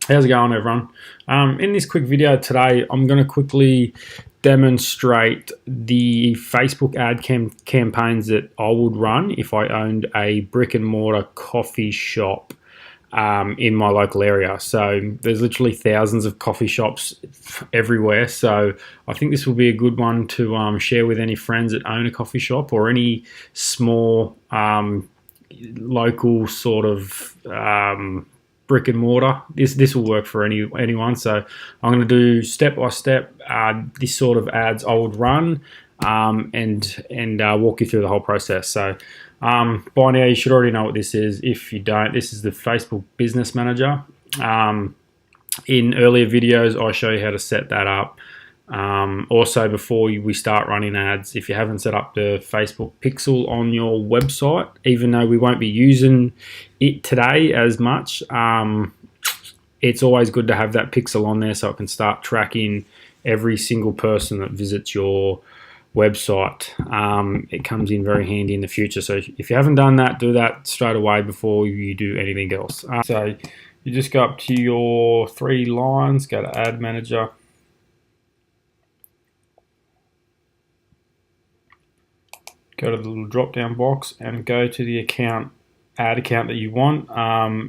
How's it going, everyone? In this quick video today, I'm going to quickly demonstrate the Facebook ad campaigns that I would run if I owned a brick and mortar coffee shop in my local area. So there's literally thousands of coffee shops everywhere. So I think this will be a good one to share with any friends that own a coffee shop or any small local sort of brick and mortar. This will work for anyone. So I'm going to do step by step this sort of ads I would run and walk you through the whole process. So by now you should already know what this is. If you don't, this is the Facebook Business Manager. In earlier videos I show you how to set that up. Also, before we start running ads, if you haven't set up the Facebook pixel on your website, even though we won't be using it today as much, it's always good to have that pixel on there so it can start tracking every single person that visits your website. It comes in very handy in the future. So if you haven't done that, do that straight away before you do anything else. So you just go up to your 3 lines, go to Ad Manager. Go to the little drop down box and go to the ad account that you want.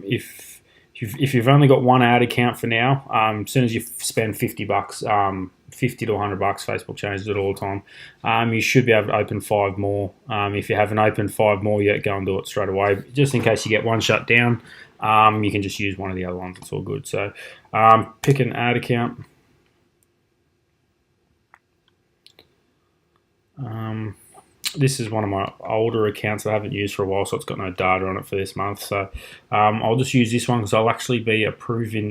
If you've only got one ad account for now, as soon as you spend $50, 50 to $100, Facebook changes it all the time. You should be able to open 5 more. If you haven't opened 5 more yet, go and do it straight away. Just in case you get one shut down, you can just use one of the other ones. It's all good. So pick an ad account. This is one of my older accounts that I haven't used for a while, so it's got no data on it for this month. So I'll just use this one because I'll actually be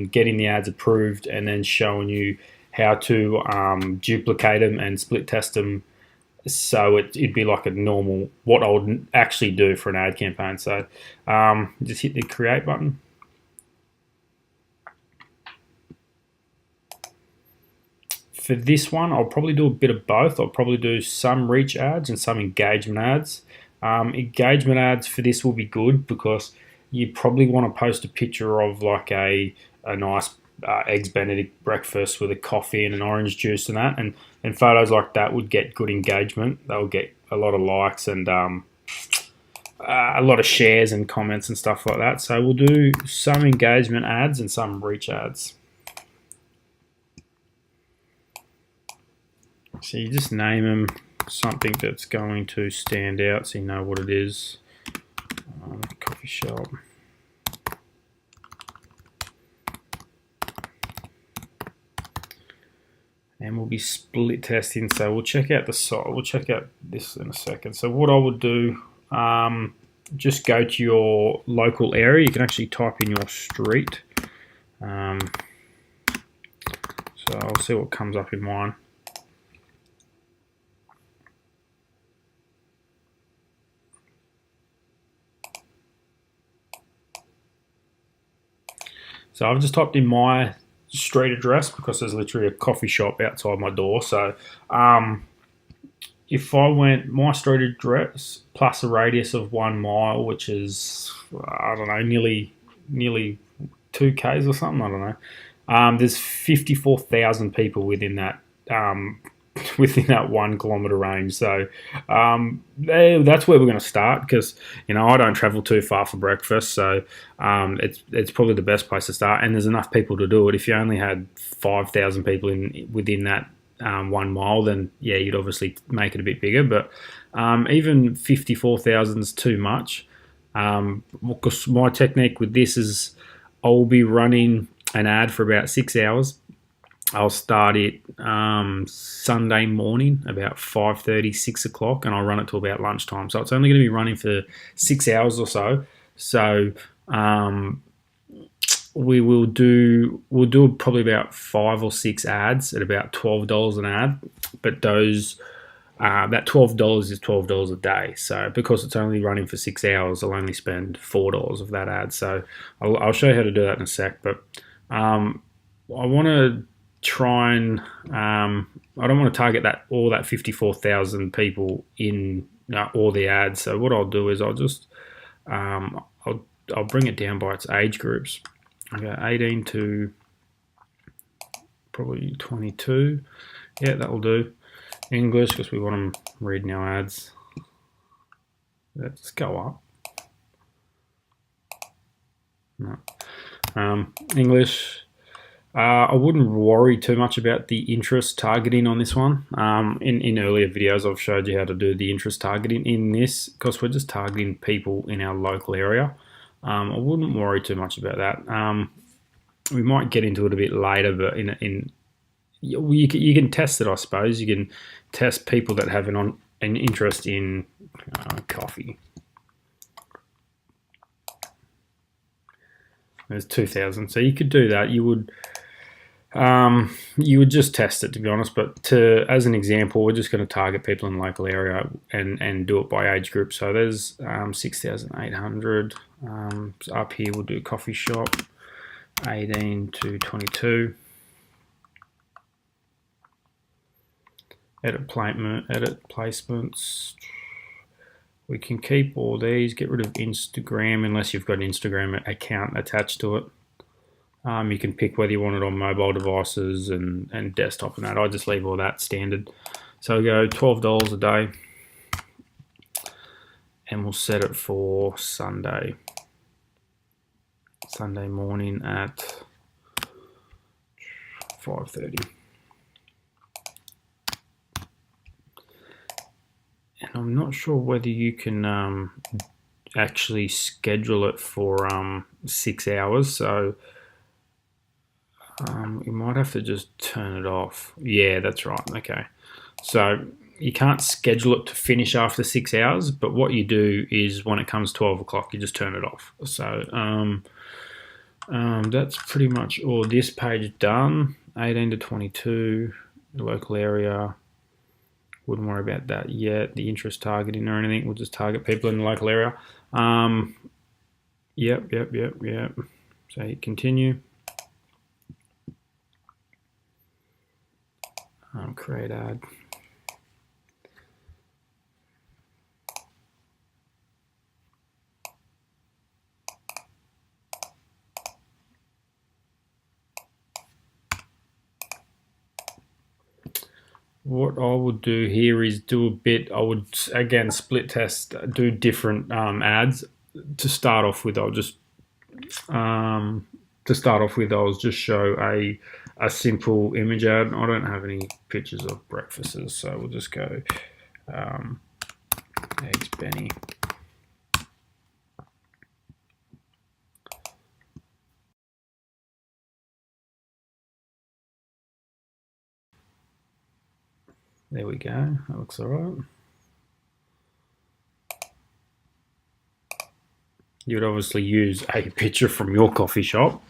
getting the ads approved and then showing you how to duplicate them and split test them. So it'd be like a normal, what I would actually do for an ad campaign. So just hit the create button. For this one, I'll probably do a bit of both. I'll probably do some reach ads and some engagement ads. Engagement ads for this will be good because you probably want to post a picture of like a nice Eggs Benedict breakfast with a coffee and an orange juice and that. And photos like that would get good engagement. They'll get a lot of likes and a lot of shares and comments and stuff like that. So we'll do some engagement ads and some reach ads. So you just name them something that's going to stand out so you know what it is. Coffee shop. And we'll be split testing, so we'll check out the site. We'll check out this in a second. So what I would do, just go to your local area. You can actually type in your street. So I'll see what comes up in mine. So I've just typed in my street address because there's literally a coffee shop outside my door. So if I went my street address plus a radius of 1 mile, which is, I don't know, nearly 2 Ks or something, I don't know. There's 54,000 people within that 1 kilometre range. So that's where we're going to start because, I don't travel too far for breakfast. So it's probably the best place to start. And there's enough people to do it. If you only had 5,000 people within that 1 mile, then yeah, you'd obviously make it a bit bigger. But even 54,000 is too much. Because my technique with this is I'll be running an ad for about 6 hours. I'll start it Sunday morning about 5:30, 6 o'clock, and I'll run it till about lunchtime. So it's only going to be running for 6 hours or so. So we'll do probably about 5 or 6 ads at about $12 an ad. But that $12 is $12 a day. So because it's only running for 6 hours, I'll only spend $4 of that ad. So I'll show you how to do that in a sec. But I want to try and I don't want to target all that 54,000 people in all the ads. So what I'll do is I'll just I'll bring it down by its age groups. Okay, 18 to probably 22. Yeah, that will do. English, because we want them reading our ads. Let's go up. No. English. I wouldn't worry too much about the interest targeting on this one. In earlier videos, I've showed you how to do the interest targeting. In this, because we're just targeting people in our local area, I wouldn't worry too much about that. We might get into it a bit later, but you can test it, I suppose. You can test people that have an interest in coffee. There's 2,000, so you could do that. You would just test it, to be honest. But as an example, we're just going to target people in the local area and do it by age group. So there's 6,800. Up here we'll do coffee shop, 18 to 22. Edit placements. We can keep all these. Get rid of Instagram unless you've got an Instagram account attached to it. You can pick whether you want it on mobile devices and desktop and that. I just leave all that standard. So we go $12 a day, and we'll set it for Sunday morning at 5:30. And I'm not sure whether you can actually schedule it for 6 hours. So you might have to just turn it off. Yeah, that's right. Okay. So you can't schedule it to finish after 6 hours, but what you do is when it comes 12 o'clock, you just turn it off. So that's pretty much all this page done. 18 to 22, the local area. Wouldn't worry about that yet. The interest targeting or anything. We'll just target people in the local area. Yep. So hit continue. Create ad. What I would do here is do a bit. I would again split test, do different ads. To start off with, I'll just show a simple image ad. I don't have any pictures of breakfasts, so we'll just go eggs Benny. There we go. That looks all right. You would obviously use a picture from your coffee shop.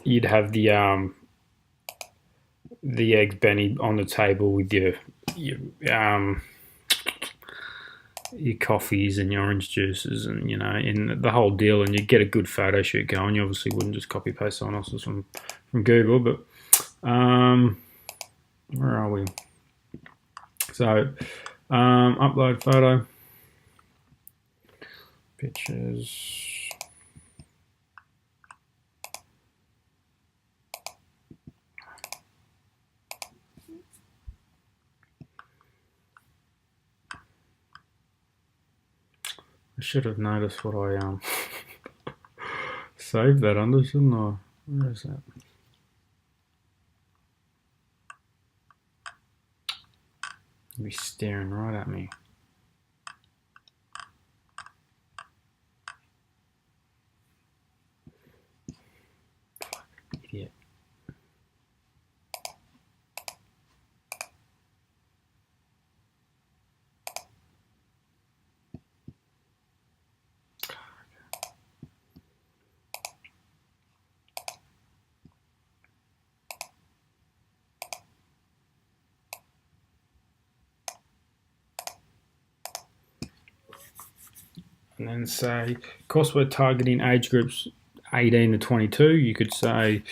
You'd have the eggs Benny on the table with your coffees and your orange juices and in the whole deal, and you get a good photo shoot going. You obviously wouldn't just copy paste someone else's from Google, but where are we? So upload photo, pictures. I should have noticed what I saved that under, shouldn't I? Where is that? You'll be staring right at me. Idiot. And then say, of course, we're targeting age groups 18 to 22. You could say,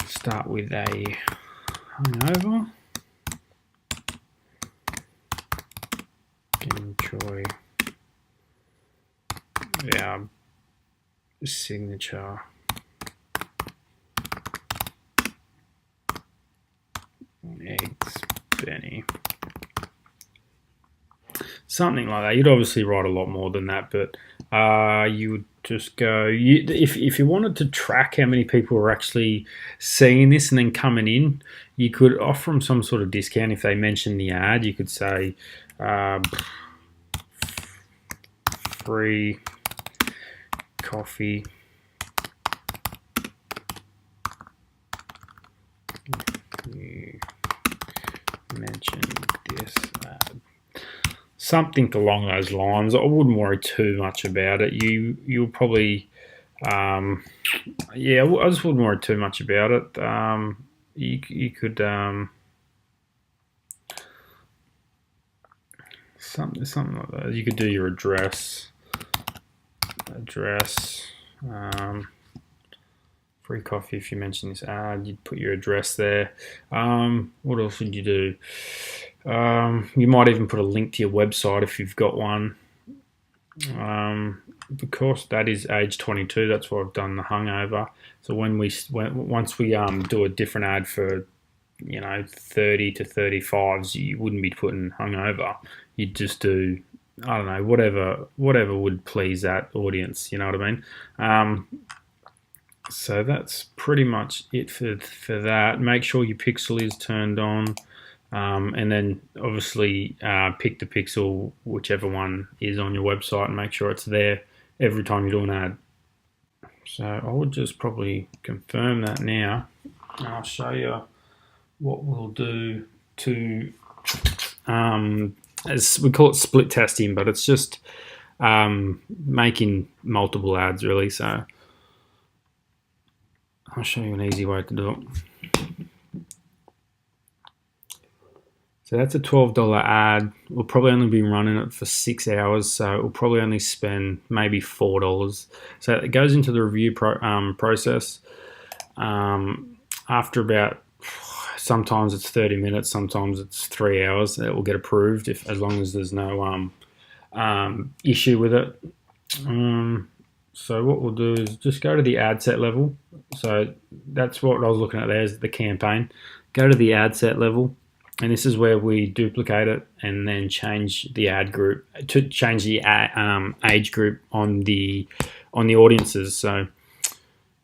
start with a hungover. Enjoy our signature. Eggs, Benny. Something like that. You'd obviously write a lot more than that, but you would just go. If you wanted to track how many people are actually seeing this and then coming in, you could offer them some sort of discount if they mention the ad. You could say free coffee. You mentioned this ad. Something along those lines. I wouldn't worry too much about it. You'll probably, yeah, I just wouldn't worry too much about it. You could something like that. You could do your address. Free coffee. If you mention this ad, you'd put your address there. What else would you do? You might even put a link to your website if you've got one. Because that is age 22, that's why I've done the hungover. So once we do a different ad for 30 to 35s, you wouldn't be putting hungover. You'd just do, I don't know, whatever would please that audience. You know what I mean? So that's pretty much it for that. Make sure your pixel is turned on. And then obviously pick the pixel, whichever one is on your website, and make sure it's there every time you do an ad. So I would just probably confirm that now, and I'll show you what we'll do to, as we call it, split testing, but it's just making multiple ads really. So I'll show you an easy way to do it. So that's a $12 ad. We'll probably only be running it for 6 hours, so we'll probably only spend maybe $4. So it goes into the review process. After about, sometimes it's 30 minutes, sometimes it's 3 hours. It will get approved as long as there's no issue with it. So what we'll do is just go to the ad set level. So that's what I was looking at there, is the campaign. Go to the ad set level. And this is where we duplicate it and then change the ad group to change the age group on the audiences. So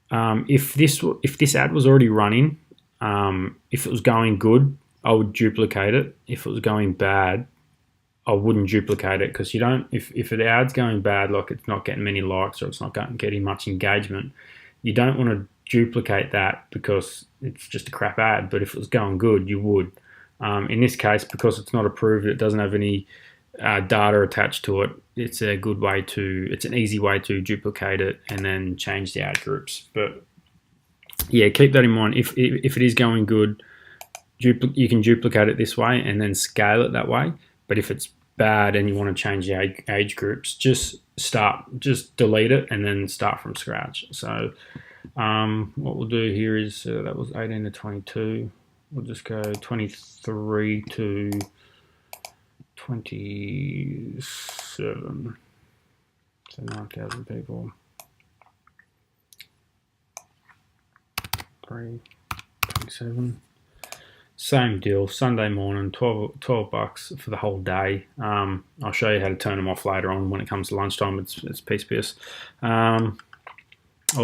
if this ad was already running, if it was going good, I would duplicate it. If it was going bad, I wouldn't duplicate it, because you don't. If the ad's going bad, like it's not getting many likes or it's not getting much engagement, you don't want to duplicate that because it's just a crap ad. But if it was going good, you would. In this case, because it's not approved, it doesn't have any data attached to it. It's an easy way to duplicate it and then change the ad groups. But yeah, keep that in mind. If it is going good, you can duplicate it this way and then scale it that way. But if it's bad and you want to change the age groups, just delete it and then start from scratch. So what we'll do here is that was 18 to 22. We'll just go 23 to 27. So 9,000 people. 27. Same deal. Sunday morning, 12 bucks for the whole day. I'll show you how to turn them off later on when it comes to lunchtime. It's piece. All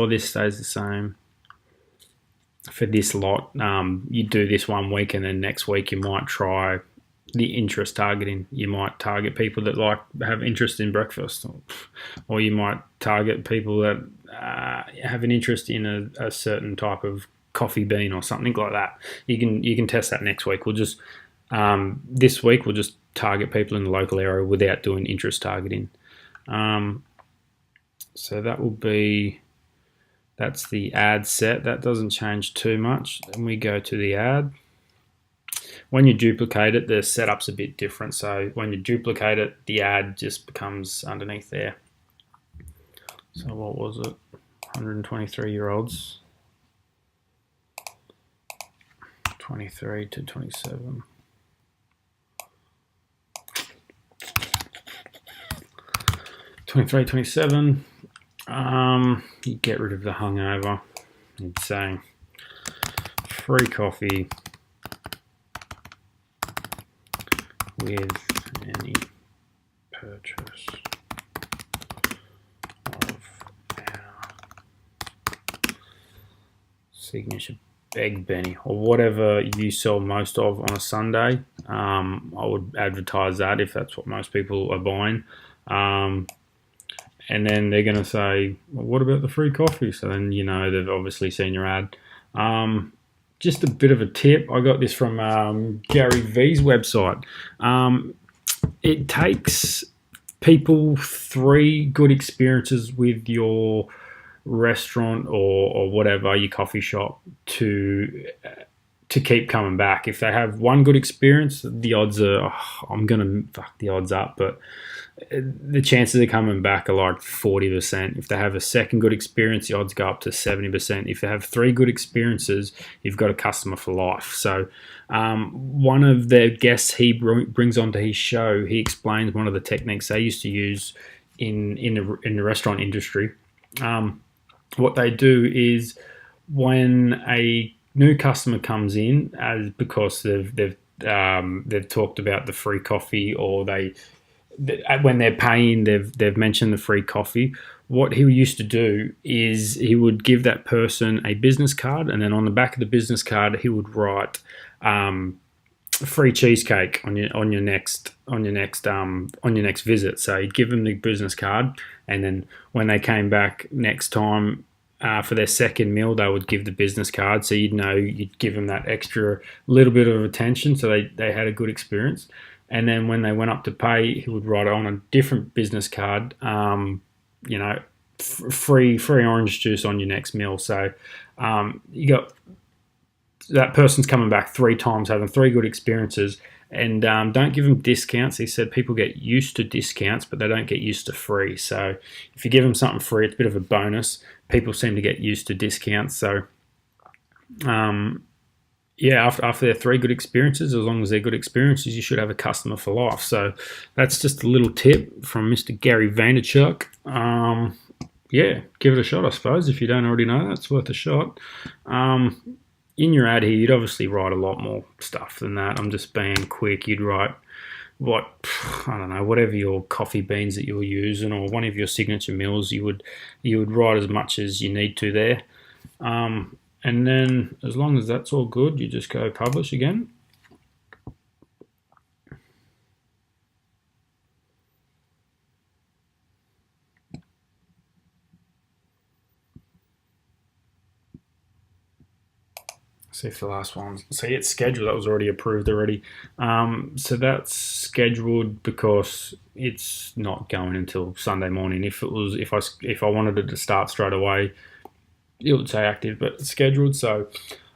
this stays the same. For this lot, you do this 1 week, and then next week you might try the interest targeting. You might target people that have interest in breakfast, or you might target people that have an interest in a certain type of coffee bean or something like that. You can test that next week. We'll just this week we'll just target people in the local area without doing interest targeting. So that will be. That's the ad set. That doesn't change too much. Then we go to the ad. When you duplicate it, the setup's a bit different. So when you duplicate it, the ad just becomes underneath there. So what was it? 123-year-olds. 23 to 27. 23, 27. You get rid of the hungover. You'd say free coffee with any purchase of our signature egg Benny, or whatever you sell most of on a Sunday. I would advertise that if that's what most people are buying. And then they're going to say, well, what about the free coffee? So then, you know, they've obviously seen your ad. Just a bit of a tip. I got this from Gary V's website. It takes people 3 good experiences with your restaurant or whatever, your coffee shop, to keep coming back. If they have 1 good experience, the odds are, I'm going to fuck the odds up, but the chances of coming back are like 40%. If they have a 2nd good experience, the odds go up to 70%. If they have 3 good experiences, you've got a customer for life. So one of the guests he brings onto his show, he explains one of the techniques they used to use in the restaurant industry. What they do is, when a new customer comes in, because they've talked about the free coffee, or when they're paying, they've mentioned the free coffee. What he used to do is he would give that person a business card, and then on the back of the business card he would write free cheesecake on your next visit. So he'd give them the business card, and then when they came back next time for their 2nd meal, they would give the business card. So you'd give them that extra little bit of attention, so they had a good experience. And then when they went up to pay, he would write on a different business card, free orange juice on your next meal. So you got that person's coming back 3 times, having 3 good experiences. And don't give them discounts. He said people get used to discounts, but they don't get used to free. So if you give them something free, it's a bit of a bonus. People seem to get used to discounts. So after their 3 good experiences, as long as they're good experiences, you should have a customer for life. So that's just a little tip from Mr. Gary Vaynerchuk. Give it a shot, I suppose. If you don't already know that, it's worth a shot. In your ad here, you'd obviously write a lot more stuff than that. I'm just being quick. You'd write whatever your coffee beans that you're using, or one of your signature meals, you would write as much as you need to there. And then as long as that's all good, you just go publish again. See if the last one. See, it's scheduled. That was already approved already. So that's scheduled because it's not going until Sunday morning. If I wanted it to start straight away, it would say active, but it's scheduled. So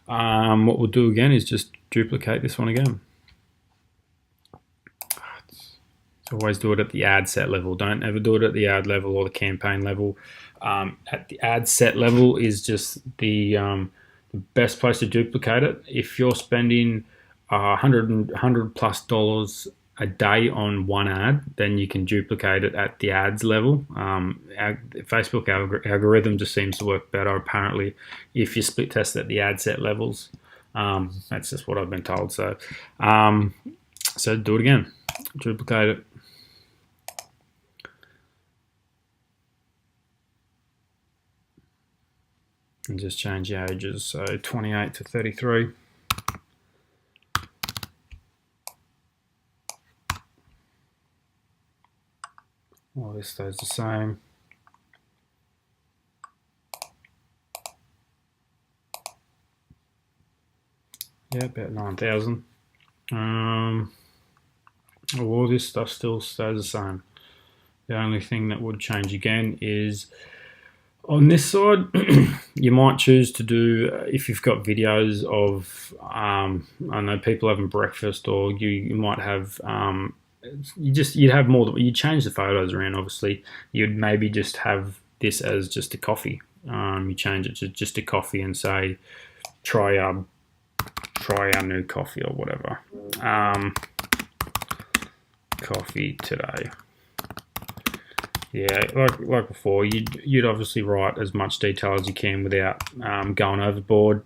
what we'll do again is just duplicate this one again. Always do it at the ad set level. Don't ever do it at the ad level or the campaign level. At the ad set level is just the best place to duplicate it. If you're spending $100 plus a day on one ad, then you can duplicate it at the ads level. Facebook algorithm just seems to work better, apparently, if you split test at the ad set levels. That's just what I've been told. So do it again. Duplicate it. And just change the ages, so 28 to 33. Well, this stays the same. Yeah, about 9,000. All this stuff still stays the same. The only thing that would change again is on this side, you might choose to do, if you've got videos of, I know, people having breakfast, or you might have, you'd have more, you change the photos around, obviously. You'd maybe just have this as just a coffee. You change it to just a coffee and say, try our new coffee or whatever. Coffee today. Yeah, like before, you'd obviously write as much detail as you can without going overboard.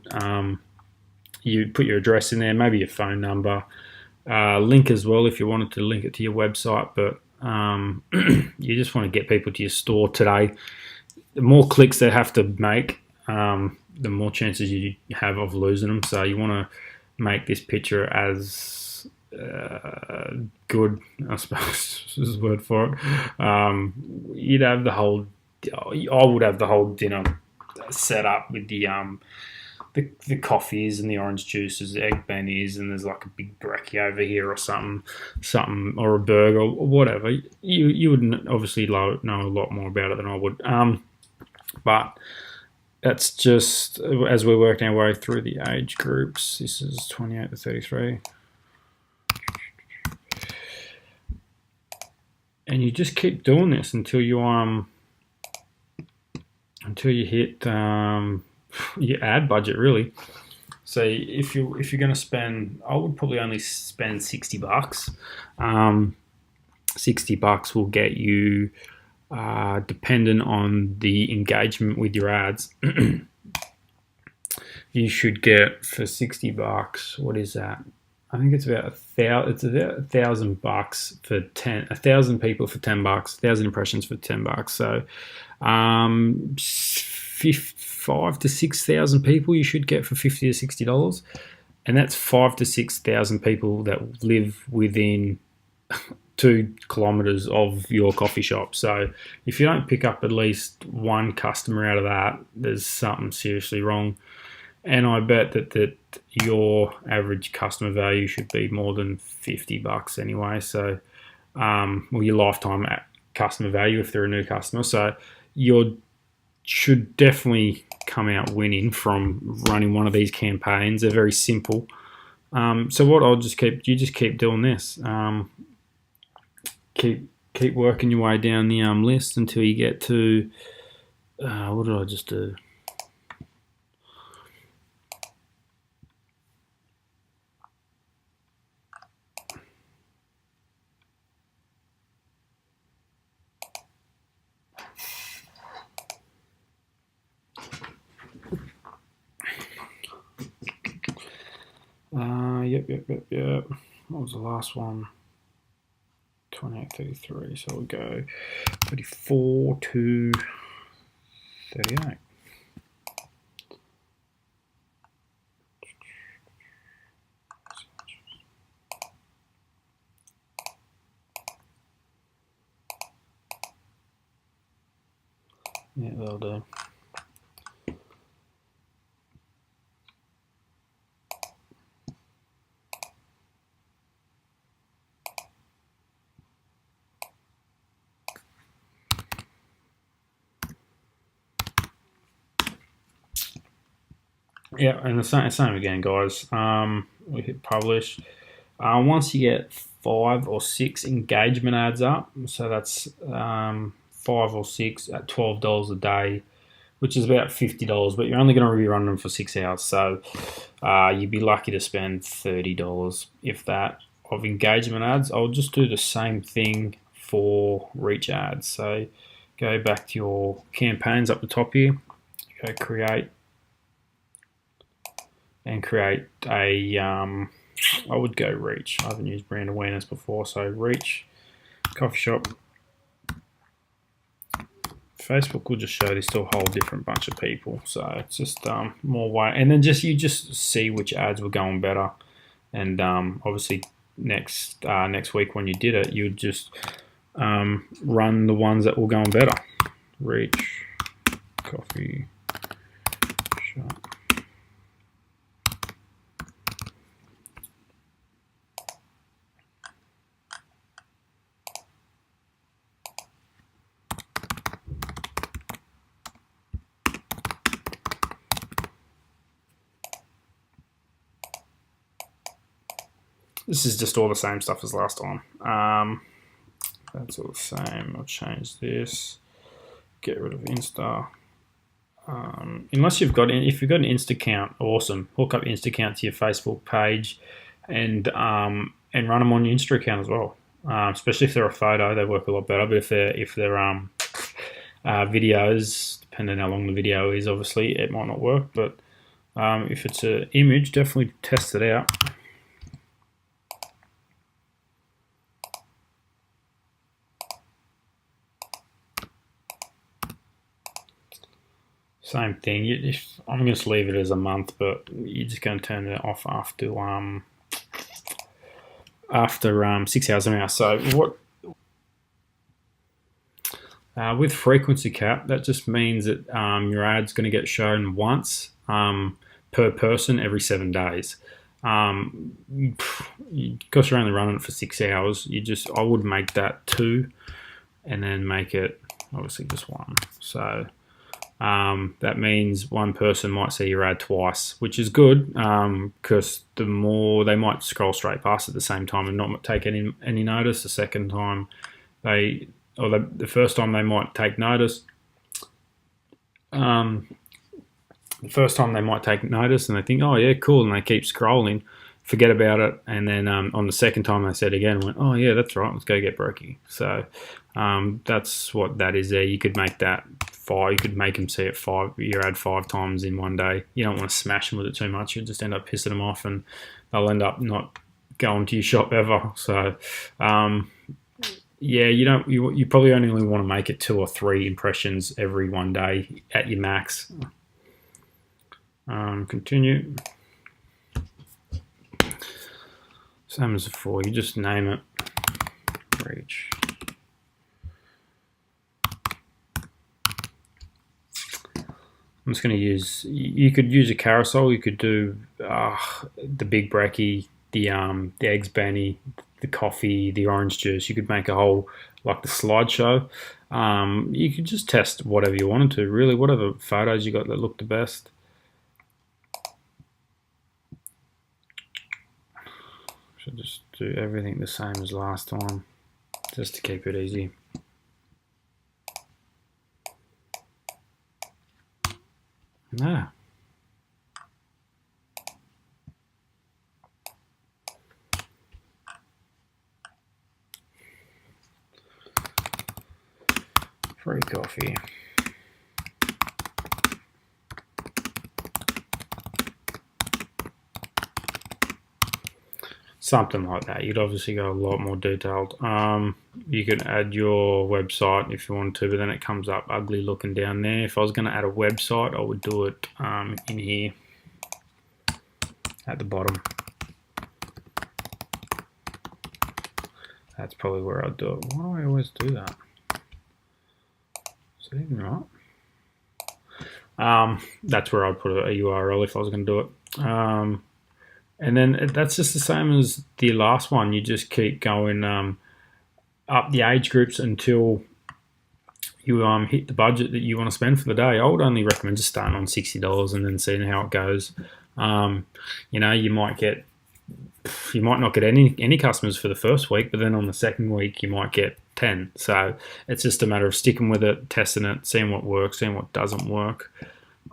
You put your address in there, maybe your phone number, link as well if you wanted to link it to your website. But you just want to get people to your store today. The more clicks they have to make, the more chances you have of losing them. So you want to make this picture as good, I suppose is the word for it. You'd have the whole. I would have the whole dinner set up with the coffees and the orange juices, the egg bennies, and there's like a big brekkie over here or something, or a burger or whatever. You would obviously know a lot more about it than I would. But that's just as we're working our way through the age groups. This is 28 to 33. And you just keep doing this until you hit your ad budget, really. So if you're going to spend, I would probably only spend $60. $60 will get you, dependent on the engagement with your ads. You should get for $60. What is that? I think it's about $1,000 for 1,000 people for $10, 1,000 impressions for $10. So, 5 to 6,000 people you should get for $50 to $60, and that's 5 to 6,000 people that live within 2 kilometers of your coffee shop. So, if you don't pick up at least one customer out of that, there's something seriously wrong. And I bet that your average customer value should be more than $50 anyway. So, well, your lifetime customer value if they're a new customer. So, you should definitely come out winning from running one of these campaigns. They're very simple. So, what you just keep doing this. Keep working your way down the list until you get to what did I just do? Yep. What was the last one? 28, 33. So we'll go 34 to 38. Yeah, that'll do. Yeah, and the same again, guys. We hit publish. Once you get 5 or 6 engagement ads up, so that's 5 or 6 at $12 a day, which is about $50, but you're only going to rerun them for 6 hours. So you'd be lucky to spend $30, if that, of engagement ads. I'll just do the same thing for reach ads. So go back to your campaigns up the top here, go create, and create a, I would go reach. I haven't used brand awareness before, so reach, coffee shop. Facebook will just show this to a whole different bunch of people, so it's just more way. And then you just see which ads were going better, and obviously next week when you did it, you would just run the ones that were going better. Reach, coffee shop. This is just all the same stuff as last time. That's all the same. I'll change this. Get rid of Insta. Unless if you've got an Insta account, awesome. Hook up Insta account to your Facebook page, and run them on your Insta account as well. Especially if they're a photo, they work a lot better. But if they're videos, depending on how long the video is, obviously, it might not work. But if it's an image, definitely test it out. Same thing. I'm going to leave it as a month, but you're just going to turn it off after 6 hours an hour. So what? With frequency cap, that just means that your ad's going to get shown once per person every 7 days. Because you're only running it for 6 hours, I would make that 2, and then make it obviously just 1. So that means one person might see your ad twice, which is good because the more they might scroll straight past at the same time and not take any notice. The second time the first time they might take notice. The first time they might take notice and they think, oh yeah, cool, and they keep scrolling, forget about it, and then on the second time they said again, went, oh yeah, that's right, let's go get brokey. So that's what that is there. You could make that 5. You could make them see it 5. Your ad 5 times in one day. You don't want to smash them with it too much. You'll just end up pissing them off, and they'll end up not going to your shop ever. So yeah, you probably only want to make it 2 or 3 impressions every one day at your max. Continue. Same as before, you just name it. Reach. I'm just going to use. You could use a carousel. You could do the big brekkie, the eggs benny, the coffee, the orange juice. You could make a whole, like the slideshow. You could just test whatever you wanted to, really, whatever photos you got that look the best. Should just do everything the same as last time, just to keep it easy. Ah. Free coffee. Something like that. You'd obviously go a lot more detailed. You could add your website if you want to, but then it comes up ugly looking down there. If I was going to add a website, I would do it in here at the bottom. That's probably where I'd do it. Why do I always do that? Is it even right? That's where I'd put a URL if I was going to do it. And then that's just the same as the last one. You just keep going up the age groups until you hit the budget that you want to spend for the day. I would only recommend just starting on $60 and then seeing how it goes. You might not get any customers for the first week, but then on the second week you might get 10. So it's just a matter of sticking with it, testing it, seeing what works, seeing what doesn't work.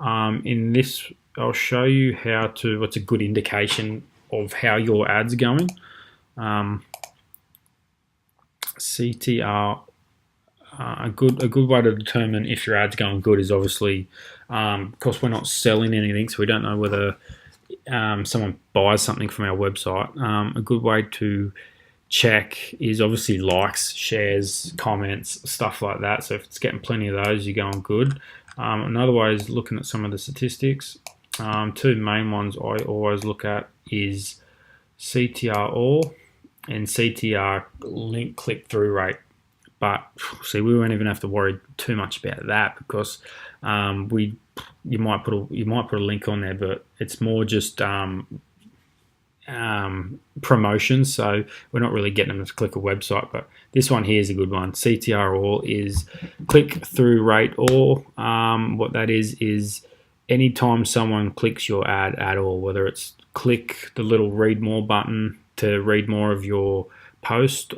In this, I'll show you what's a good indication of how your ad's going. CTR, a good way to determine if your ad's going good is obviously, because we're not selling anything, so we don't know whether someone buys something from our website. A good way to check is obviously likes, shares, comments, stuff like that. So if it's getting plenty of those, you're going good. Another way is looking at some of the statistics. 2 main ones I always look at is CTR all and CTR link click-through rate. But see, we won't even have to worry too much about that because you might put a link on there, but it's more just promotions, so we're not really getting them to click a website. But this one here is a good one. CTR all is click-through rate all. What that is anytime someone clicks your ad at all, whether it's click the little read more button to read more of your post,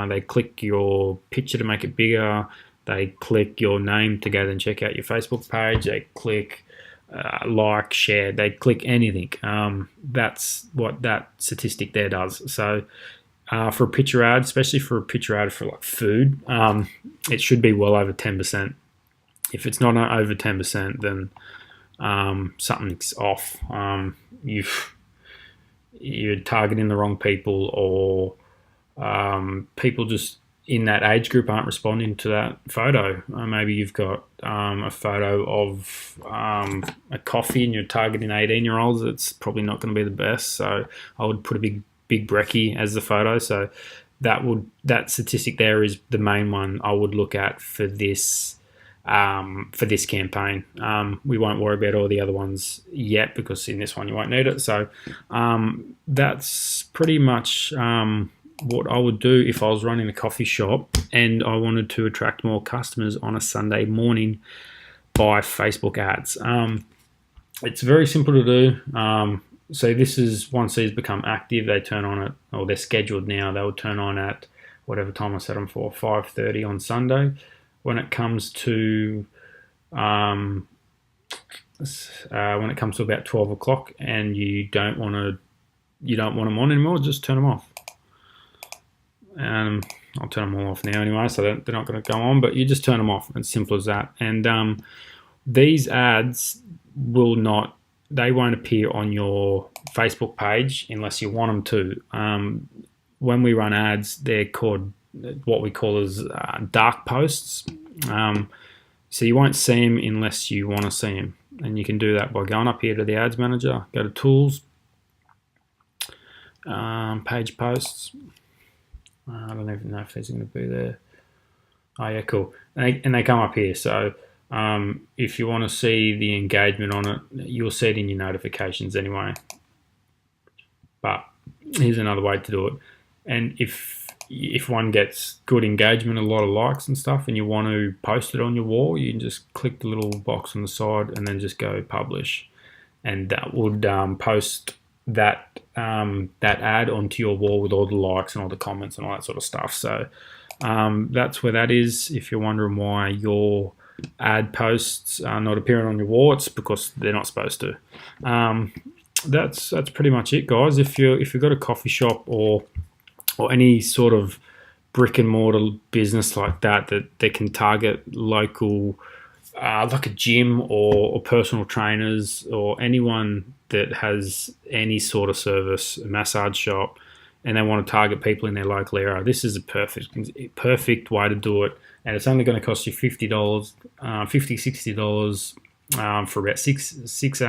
they click your picture to make it bigger, they click your name to go and check out your Facebook page, they click like, share, they click anything. That's what that statistic there does. So for a picture ad, especially for a picture ad for like food, it should be well over 10%. If it's not over 10%, then something's off. You're targeting the wrong people, or people just in that age group aren't responding to that photo. Maybe you've got a photo of a coffee and you're targeting 18-year-olds. It's probably not going to be the best. So I would put a big brekkie as the photo. So that statistic there is the main one I would look at for this campaign. We won't worry about all the other ones yet, because in this one you won't need it. So that's pretty much what I would do if I was running a coffee shop and I wanted to attract more customers on a Sunday morning by Facebook ads. It's very simple to do. So this is, once these become active, they turn on at, or they're scheduled now, they will turn on at whatever time I set them for, 5:30 on Sunday. When it comes to about 12 o'clock and you don't want them on anymore, just turn them off. I'll turn them all off now anyway, so they're not going to go on, but you just turn them off. It's simple as that. And these ads they won't appear on your Facebook page unless you want them to. When we run ads, they're called what we call as dark posts. So you won't see them unless you want to see them. And you can do that by going up here to the Ads Manager, go to Tools, Page Posts. I don't even know if these are going to be there. Oh yeah, cool. And they come up here. So if you want to see the engagement on it, you'll see it in your notifications anyway. But here's another way to do it. And if one gets good engagement, a lot of likes and stuff, and you want to post it on your wall, you can just click the little box on the side and then just go publish, and that would post that ad onto your wall with all the likes and all the comments and all that sort of stuff. So that's where that is. If you're wondering why your ad posts are not appearing on your wall, it's because they're not supposed to. That's pretty much it, guys. If you've got a coffee shop or any sort of brick and mortar business like that can target local, like a gym or personal trainers or anyone that has any sort of service, a massage shop, and they want to target people in their local area, this is a perfect way to do it. And it's only going to cost you $50, $60 for about six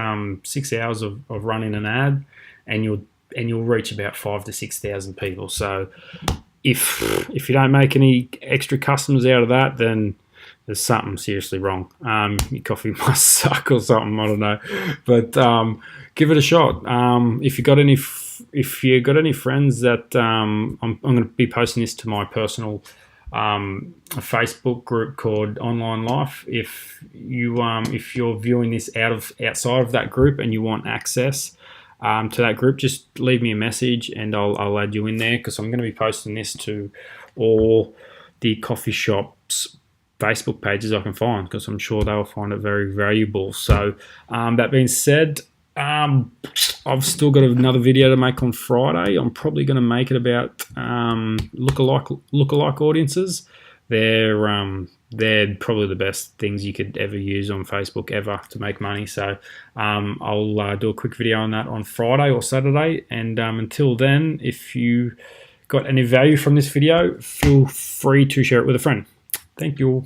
hours of running an ad, and you'll reach about 5,000 to 6,000 people. So if you don't make any extra customers out of that, then there's something seriously wrong. Your coffee must suck or something, I don't know. But give it a shot. If you got any friends that I'm going to be posting this to my personal Facebook group called Online Life. If you're viewing this outside of that group and you want access to that group, just leave me a message and I'll add you in there, because I'm going to be posting this to all the coffee shops' Facebook pages I can find, because I'm sure they'll find it very valuable. So that being said, I've still got another video to make on Friday. I'm probably going to make it about lookalike audiences. They're probably the best things you could ever use on Facebook ever to make money. So I'll do a quick video on that on Friday or Saturday. And until then, if you got any value from this video, feel free to share it with a friend. Thank you.